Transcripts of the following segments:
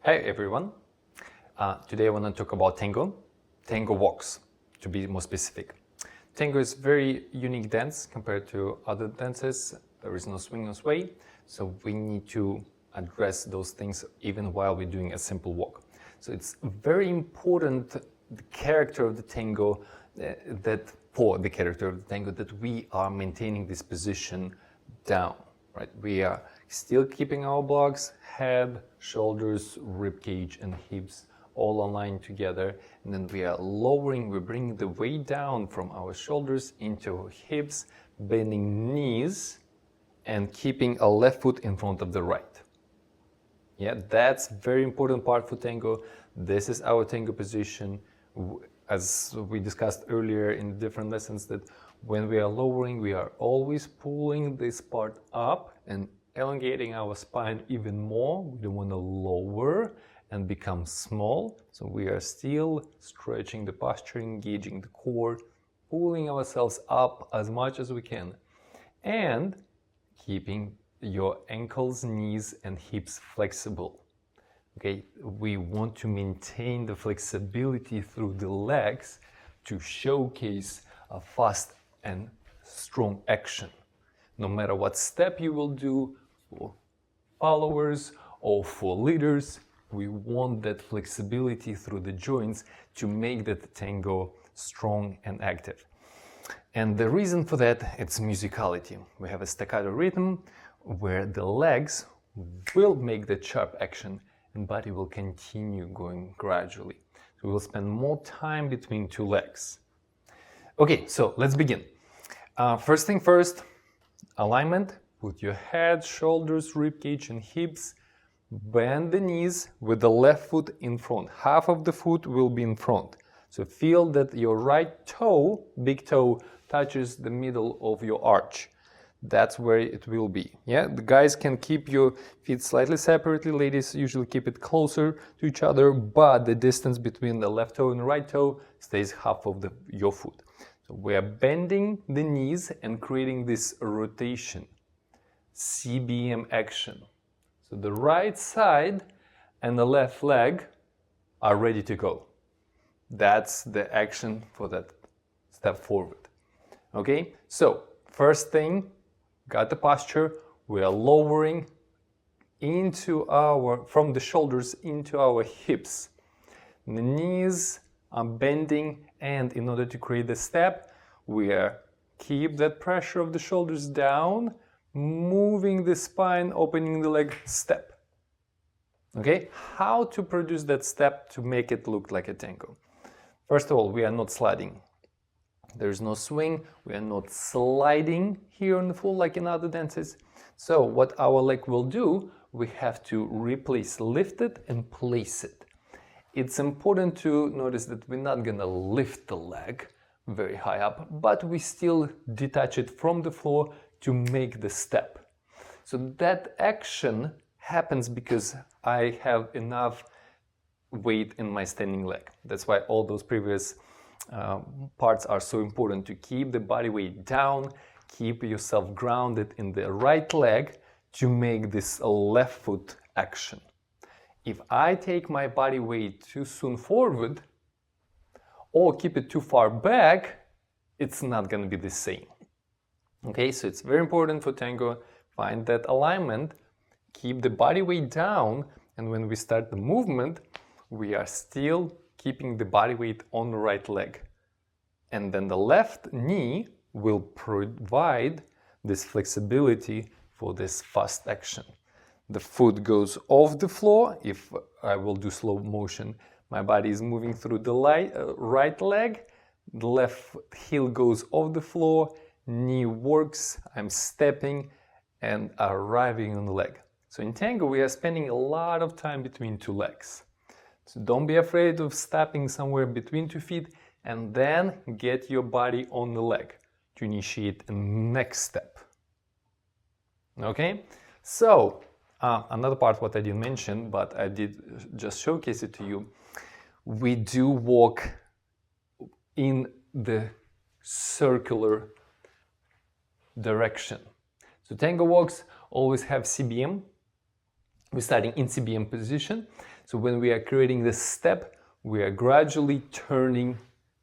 Hey everyone, today I want to talk about tango walks, to be more specific. Tango is very unique dance compared to other dances. There is no swing, no sway, so we need to address those things even while we're doing a simple walk. So it's very important, the character of the tango, that we are maintaining this position down, right? We are still keeping our blocks, head, shoulders, rib cage, and hips all aligned together. And then we are lowering, we're bringing the weight down from our shoulders into our hips, bending knees, and keeping a left foot in front of the right. Yeah, that's very important part for tango. This is our tango position. As we discussed earlier in different lessons, that when we are lowering, we are always pulling this part up and elongating our spine even more. We don't want to lower and become small. So we are still stretching the posture, engaging the core, pulling ourselves up as much as we can, and keeping your ankles, knees, and hips flexible. Okay, we want to maintain the flexibility through the legs to showcase a fast and strong action. No matter what step you will do, for followers or for leaders, we want that flexibility through the joints to make that tango strong and active. And the reason for that, it's musicality. We have a staccato rhythm where the legs will make the sharp action and body will continue going gradually. So we will spend more time between two legs. Okay, so let's begin. First thing first, alignment. Put your head, shoulders, rib cage, and hips. Bend the knees with the left foot in front. Half of the foot will be in front. So feel that your right toe, big toe, touches the middle of your arch. That's where it will be. Yeah, the guys can keep your feet slightly separately. Ladies usually keep it closer to each other, but the distance between the left toe and the right toe stays half of your foot. So we are bending the knees and creating this rotation, CBM action. So the right side and the left leg are ready to go. That's the action for that step forward. Okay, so first thing, got the posture, we are lowering from the shoulders into our hips. The knees are bending, and in order to create the step, we are keep that pressure of the shoulders down, moving the spine, opening the leg, step. Okay, how to produce that step to make it look like a tango? First of all, we are not sliding. There's no swing, we are not sliding here on the floor like in other dances. So what our leg will do, we have to replace, lift it and place it. It's important to notice that we're not gonna lift the leg very high up, but we still detach it from the floor to make the step. So that action happens because I have enough weight in my standing leg. That's why all those previous parts are so important, to keep the body weight down, keep yourself grounded in the right leg to make this left foot action. If I take my body weight too soon forward or keep it too far back, it's not going to be the same. Okay, so it's very important for tango, find that alignment, keep the body weight down, and when we start the movement, we are still keeping the body weight on the right leg. And then the left knee will provide this flexibility for this fast action. The foot goes off the floor. If I will do slow motion, my body is moving through the right leg, the left heel goes off the floor, knee works, I'm stepping and arriving on the leg. So in tango, we are spending a lot of time between two legs. So don't be afraid of stepping somewhere between 2 feet and then get your body on the leg to initiate a next step. Okay, so another part what I didn't mention, but I did just showcase it to you. We do walk in the circular direction. So tango walks always have CBM. We're starting in CBM position. So when we are creating this step, we are gradually turning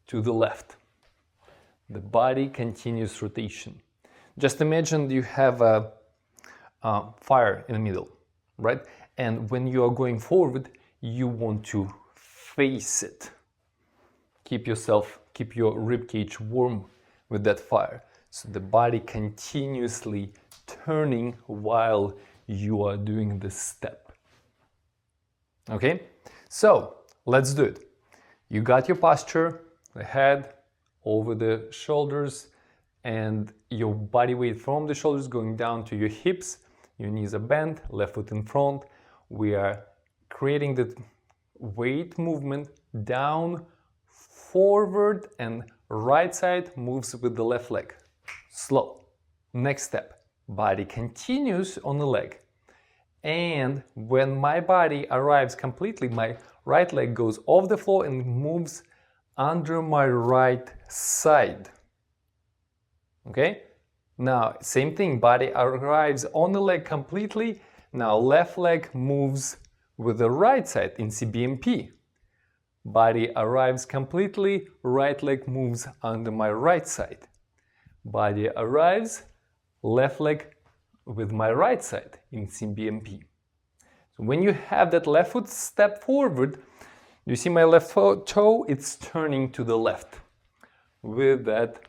to the left. The body continues rotation. Just imagine you have a fire in the middle, right? And when you are going forward, you want to face it. Keep your rib cage warm with that fire. So the body continuously turning while you are doing this step. Okay? So let's do it. You got your posture, the head over the shoulders, and your body weight from the shoulders going down to your hips. Your knees are bent, left foot in front. We are creating the weight movement down, forward, and right side moves with the left leg. Slow. Next step. Body continues on the leg. And when my body arrives completely, my right leg goes off the floor and moves under my right side. Okay? Now, same thing, body arrives on the leg completely. Now, left leg moves with the right side in CBMP. Body arrives completely, right leg moves under my right side. Body arrives, left leg with my right side in CBMP. So when you have that left foot step forward, you see my left toe, it's turning to the left with that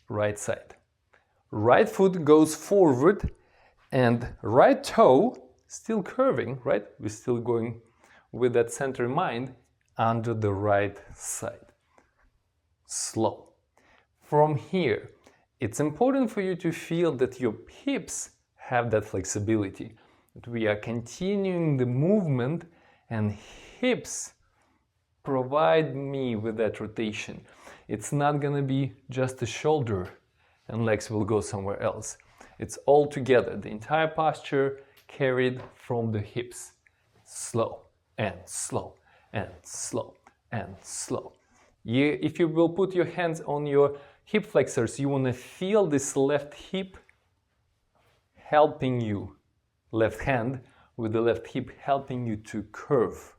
right side. Right foot goes forward and right toe still curving, right? We're still going with that center in mind under the right side. Slow. From here, it's important for you to feel that your hips have that flexibility, that we are continuing the movement and hips provide me with that rotation. It's not gonna be just the shoulder and legs will go somewhere else. It's all together, the entire posture carried from the hips. Slow and slow and slow and slow. If you will put your hands on your hip flexors, you want to feel this left hip helping you, left hand with the left hip helping you to curve,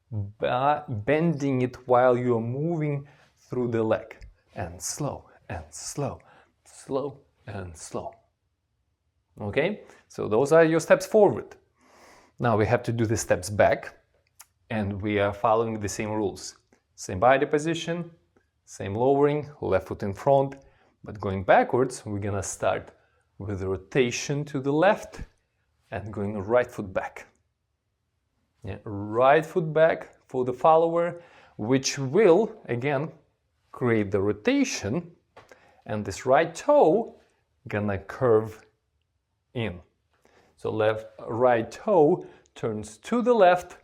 bending it while you are moving through the leg. And slow and slow, slow and slow. Okay, so those are your steps forward. Now we have to do the steps back, and we are following the same rules. Same body position, same lowering, left foot in front, but going backwards, we're gonna start with a rotation to the left and going right foot back. Yeah, right foot back for the follower, which will, again, create the rotation, and this right toe gonna curve in. So right toe turns to the left,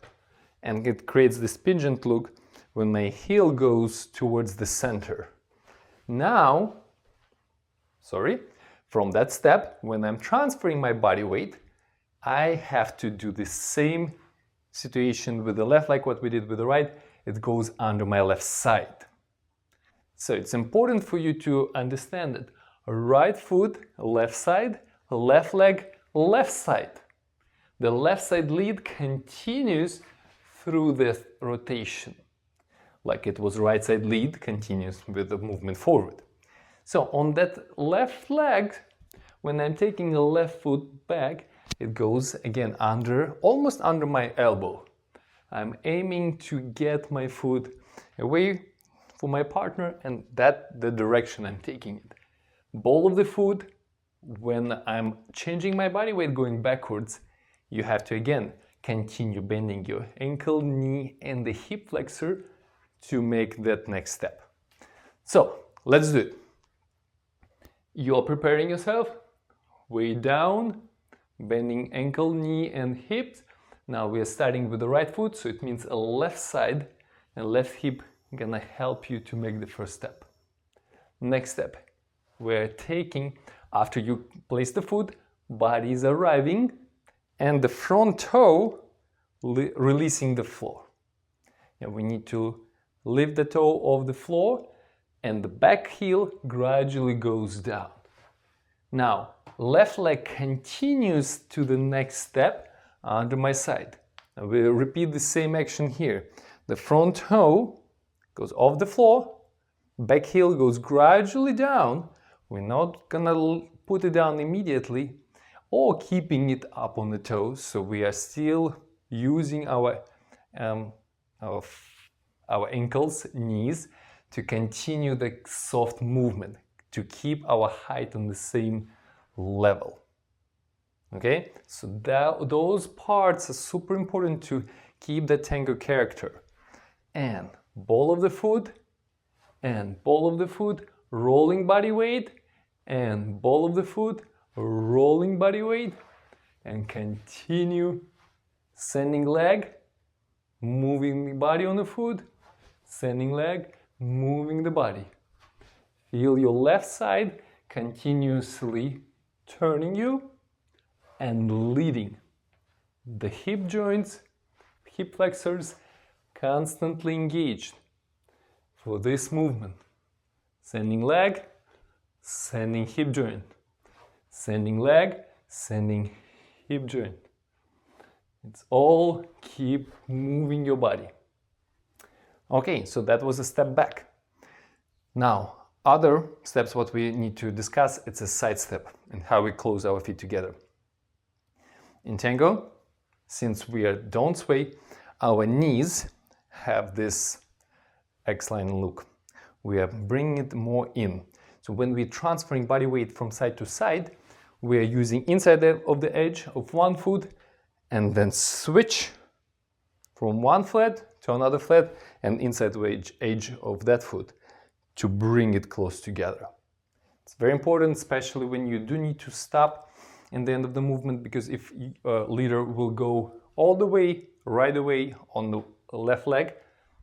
and it creates this pigeon look when my heel goes towards the center. Now, from that step, when I'm transferring my body weight, I have to do the same situation with the left like what we did with the right. It goes under my left side. So it's important for you to understand that right foot, left side, left leg, left side. The left side lead continues through the rotation. Like it was right side lead continues with the movement forward. So on that left leg, when I'm taking the left foot back, it goes again almost under my elbow. I'm aiming to get my foot away from my partner, and that's the direction I'm taking it. Ball of the foot, when I'm changing my body weight going backwards, you have to again continue bending your ankle, knee, and the hip flexor to make that next step. So let's do it. You're preparing yourself, way down, bending ankle, knee, and hips. Now we are starting with the right foot, so it means a left side and left hip gonna help you to make the first step. Next step, we're taking, after you place the foot, body is arriving, and the front toe releasing the floor. And we need to lift the toe off the floor, and the back heel gradually goes down. Now, left leg continues to the next step under my side. And we'll repeat the same action here. The front toe goes off the floor, back heel goes gradually down. We're not gonna put it down immediately or keeping it up on the toes, so we are still using our ankles, knees to continue the soft movement, to keep our height on the same level. Okay, so those parts are super important to keep the tango character. And ball of the foot, and ball of the foot, rolling body weight, and ball of the foot, rolling body weight, and continue sending leg, moving the body on the foot, sending leg, moving the body. Feel your left side continuously turning you and leading. The hip joints, hip flexors constantly engaged for this movement. Sending leg, sending hip joint. Sending leg, sending hip joint. It's all keep moving your body. Okay, so that was a step back. Now, other steps what we need to discuss, it's a side step and how we close our feet together. In tango, since we don't sway, our knees have this X-line look. We are bringing it more in. So when we're transferring body weight from side to side, we are using inside of the edge of one foot and then switch from one flat to another flat and inside the edge of that foot to bring it close together. It's very important, especially when you do need to stop in the end of the movement, because if leader will go all the way, right away on the left leg,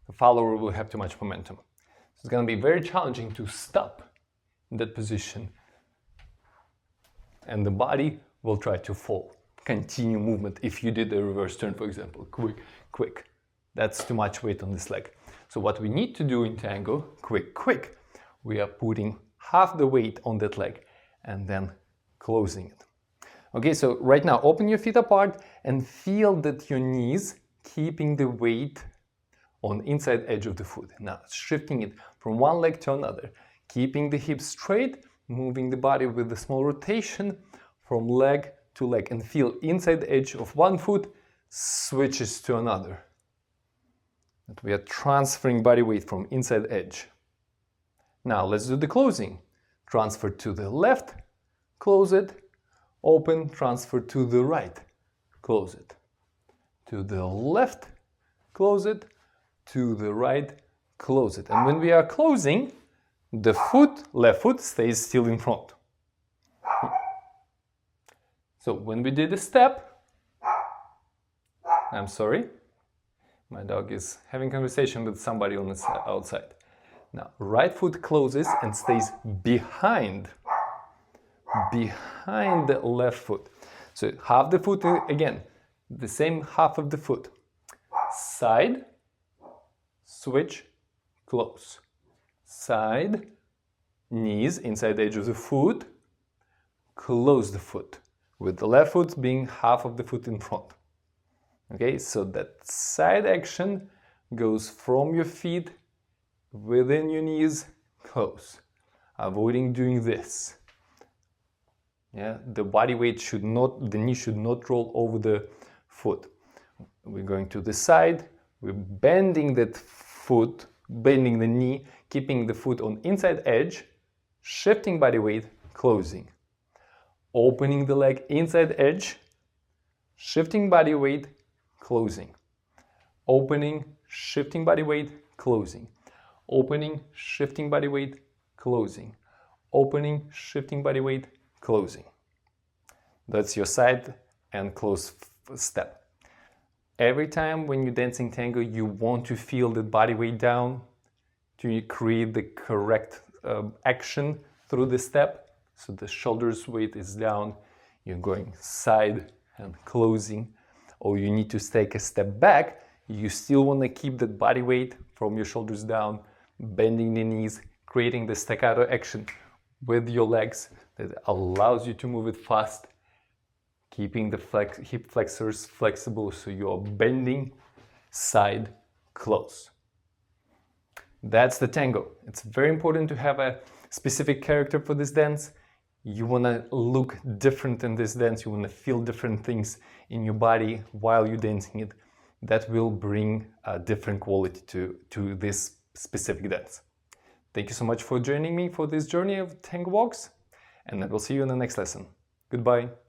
the follower will have too much momentum. So it's going to be very challenging to stop in that position. And the body will try to fall. Continue movement if you did a reverse turn, for example. Quick. That's too much weight on this leg. So what we need to do in tango, quick, we are putting half the weight on that leg and then closing it. Okay, so right now open your feet apart and feel that your knees keeping the weight on inside edge of the foot. Now shifting it from one leg to another, keeping the hips straight, moving the body with a small rotation from leg to leg, and feel inside edge of one foot switches to another. That we are transferring body weight from inside edge. Now let's do the closing. Transfer to the left, close it, open, transfer to the right, close it. To the left, close it, to the right, close it. And when we are closing, the left foot stays still in front. So when we did a step, I'm sorry, my dog is having conversation with somebody on the outside. Now, right foot closes and stays behind the left foot. So half the foot again, the same half of the foot. Side, switch, close. Side, knees inside the edge of the foot, close the foot, with the left foot being half of the foot in front. Okay, so that side action goes from your feet within your knees, close, avoiding doing this. Yeah, the body weight should not, the knee should not roll over the foot. We're going to the side, we're bending that foot, bending the knee, keeping the foot on inside edge, shifting body weight, closing. Opening the leg inside edge, shifting body weight, closing. Opening, shifting body weight, closing. Opening, shifting body weight, closing. Opening, shifting body weight, closing. That's your side and close step. Every time when you're dancing tango, you want to feel the body weight down to create the correct action through the step. So the shoulders weight is down, you're going side and closing, or you need to take a step back, you still want to keep that body weight from your shoulders down, bending the knees, creating the staccato action with your legs that allows you to move it fast, keeping the hip flexors flexible so you're bending side close. That's the tango. It's very important to have a specific character for this dance. You want to look different in this dance. You want to feel different things in your body while you're dancing it. That will bring a different quality to this specific dance. Thank you so much for joining me for this journey of tango walks, and I will see you in the next lesson. Goodbye.